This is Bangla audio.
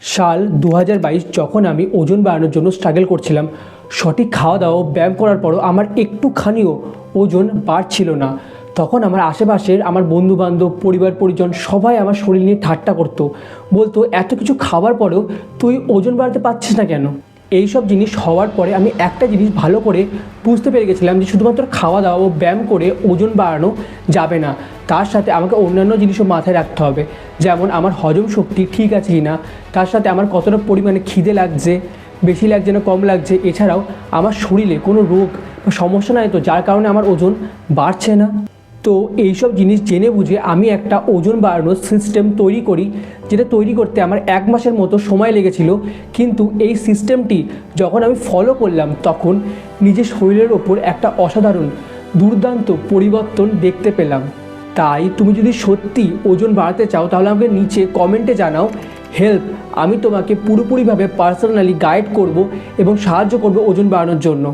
সাল 2022 যখন আমি ওজন বাড়ানোর জন্য স্ট্রাগল করছিলাম, সঠিক খাওয়া দাওয়া ও ব্যায়াম করার পরও আমার একটুখানিও ওজন বাড়ছিল না। তখন আমার আশেপাশের আমার বন্ধুবান্ধব, পরিবার পরিজন সবাই আমার শরীর নিয়ে ঠাট্টা করতো, বলতো এত কিছু খাবার পরেও তুই ওজন বাড়াতে পারছিস না কেন। এইসব জিনিস হওয়ার পরে আমি একটা জিনিস ভালো করে বুঝতে পেরে গেছিলাম যে শুধুমাত্র খাওয়া দাওয়া ও ব্যায়াম করে ওজন বাড়ানো যাবে না, তার সাথে আমাকে অন্যান্য জিনিসও মাথায় রাখতে হবে। যেমন আমার হজম শক্তি ঠিক আছে কি না, তার সাথে আমার কতটা পরিমাণে খিদে লাগছে, বেশি লাগছে না কম লাগছে, এছাড়াও আমার শরীরে কোনো রোগ বা সমস্যা নাই তো যার কারণে আমার ওজন বাড়ছে না। তো এইসব জিনিস জেনে বুঝে আমি একটা ওজন বাড়ানোর সিস্টেম তৈরি করি, যেটা তৈরি করতে আমার 1 মাসের মতো সময় লেগেছিল। কিন্তু এই সিস্টেমটি যখন আমি ফলো করলাম তখন নিজের শরীরের ওপর একটা অসাধারণ দুর্দান্ত পরিবর্তন দেখতে পেলাম। তাই তুমি যদি সত্যি ওজন বাড়াতে চাও তাহলে আমাকে নিচে কমেন্টে জানাও হেল্প, আমি তোমাকে পুরোপুরিভাবে পার্সোনালি গাইড করব এবং সাহায্য করব ওজন বাড়ানোর জন্য।